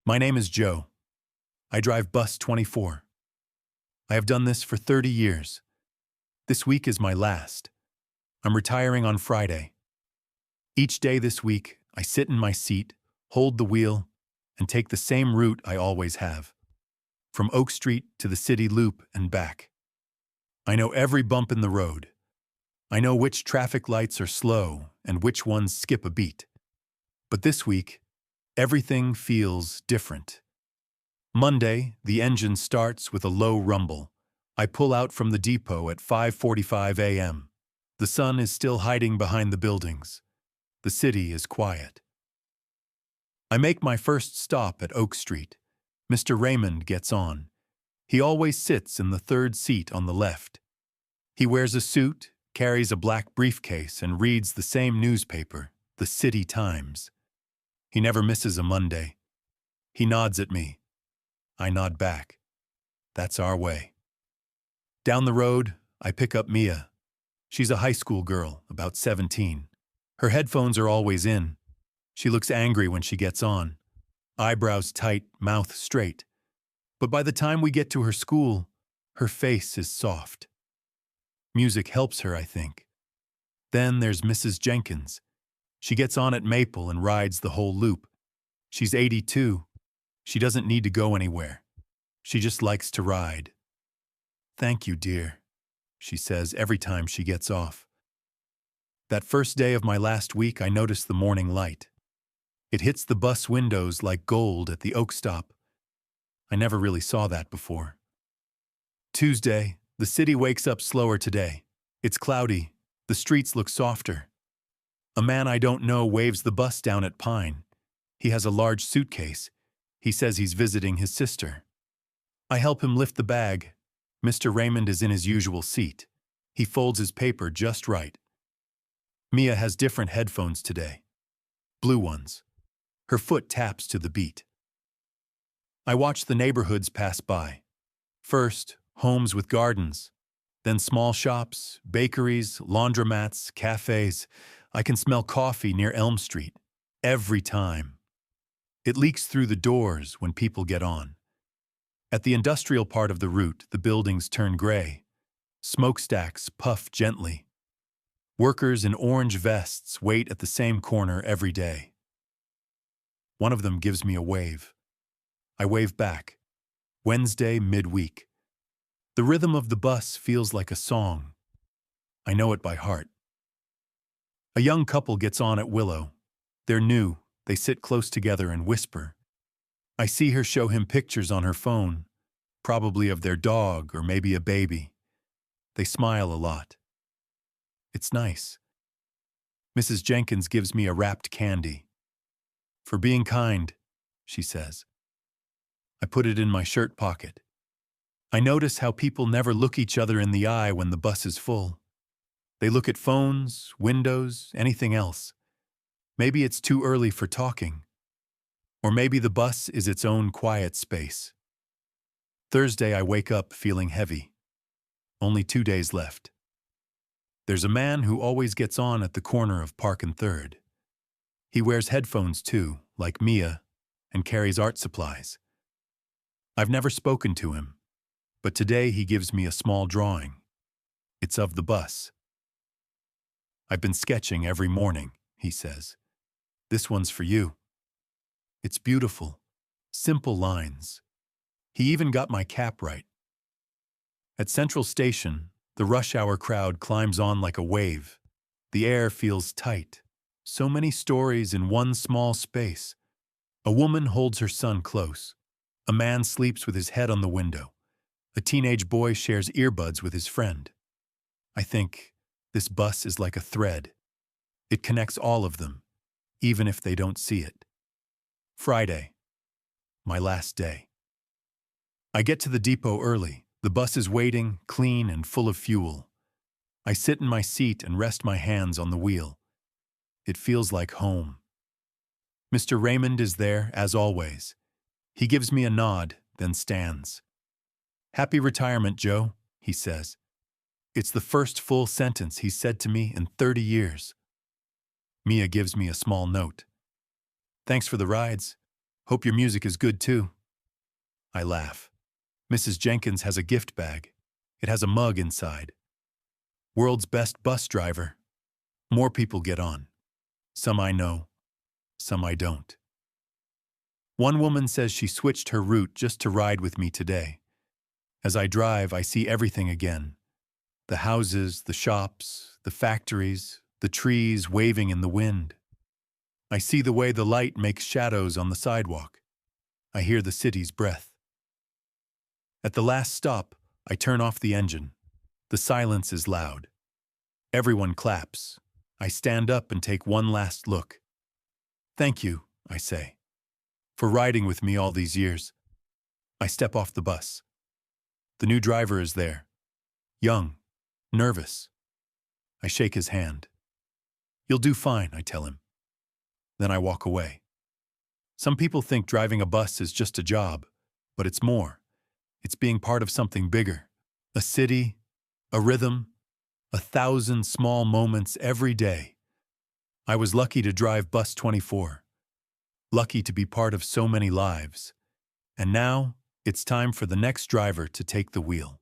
My name is Joe. I drive bus 24. I have done this for 30 years. This week is my last. I'm retiring on Friday. Each day this week, I sit in my seat, hold the wheel, and take the same route I always have. From Oak Street to the city loop and back. I know every bump in the road. I know which traffic lights are slow and which ones skip a beat. But this week, everything feels different. Monday, the engine starts with a low rumble. I pull out from the depot at 5:45 a.m. The sun is still hiding behind the buildings. The city is quiet. I make my first stop at Oak Street. Mr. Raymond gets on. He always sits in the third seat on the left. He wears a suit, carries a black briefcase, and reads the same newspaper, the City Times. He never misses a Monday. He nods at me. I nod back. That's our way. Down the road, I pick up Mia. She's a high school girl, about 17. Her headphones are always in. She looks angry when she gets on. Eyebrows tight, mouth straight. But by the time we get to her school, her face is soft. Music helps her, I think. Then there's Mrs. Jenkins. She gets on at Maple and rides the whole loop. She's 82. She doesn't need to go anywhere. She just likes to ride. Thank you, dear, she says every time she gets off. That first day of my last week, I notice the morning light. It hits the bus windows like gold at the Oak stop. I never really saw that before. Tuesday, the city wakes up slower today. It's cloudy. The streets look softer. A man I don't know waves the bus down at Pine. He has a large suitcase. He says he's visiting his sister. I help him lift the bag. Mr. Raymond is in his usual seat. He folds his paper just right. Mia has different headphones today. Blue ones. Her foot taps to the beat. I watch the neighborhoods pass by. First, homes with gardens. Then small shops, bakeries, laundromats, cafes. I can smell coffee near Elm Street. Every time. It leaks through the doors when people get on. At the industrial part of the route, the buildings turn gray. Smokestacks puff gently. Workers in orange vests wait at the same corner every day. One of them gives me a wave. I wave back. Wednesday, midweek. The rhythm of the bus feels like a song. I know it by heart. A young couple gets on at Willow. They're new. They sit close together and whisper. I see her show him pictures on her phone, probably of their dog or maybe a baby. They smile a lot. It's nice. Mrs. Jenkins gives me a wrapped candy. For being kind, she says. I put it in my shirt pocket. I notice how people never look each other in the eye when the bus is full. They look at phones, windows, anything else. Maybe it's too early for talking. Or maybe the bus is its own quiet space. Thursday, I wake up feeling heavy. Only 2 days left. There's a man who always gets on at the corner of Park and Third. He wears headphones too, like Mia, and carries art supplies. I've never spoken to him, but today he gives me a small drawing. It's of the bus. I've been sketching every morning, he says. This one's for you. It's beautiful, simple lines. He even got my cap right. At Central Station, the rush hour crowd climbs on like a wave. The air feels tight. So many stories in one small space. A woman holds her son close. A man sleeps with his head on the window. A teenage boy shares earbuds with his friend. I think this bus is like a thread. It connects all of them, even if they don't see it. Friday, my last day. I get to the depot early. The bus is waiting, clean and full of fuel. I sit in my seat and rest my hands on the wheel. It feels like home. Mr. Raymond is there, as always. He gives me a nod, then stands. Happy retirement, Joe, he says. It's the first full sentence he's said to me in 30 years. Mia gives me a small note. Thanks for the rides. Hope your music is good too. I laugh. Mrs. Jenkins has a gift bag. It has a mug inside. World's best bus driver. More people get on. Some I know, some I don't. One woman says she switched her route just to ride with me today. As I drive, I see everything again. The houses, the shops, the factories, the trees waving in the wind. I see the way the light makes shadows on the sidewalk. I hear the city's breath. At the last stop, I turn off the engine. The silence is loud. Everyone claps. I stand up and take one last look. Thank you, I say, for riding with me all these years. I step off the bus. The new driver is there. Young, nervous. I shake his hand. You'll do fine, I tell him. Then I walk away. Some people think driving a bus is just a job, but it's more. It's being part of something bigger. A city, a rhythm, 1,000 small moments every day. I was lucky to drive Bus 24. Lucky to be part of so many lives. And now, it's time for the next driver to take the wheel.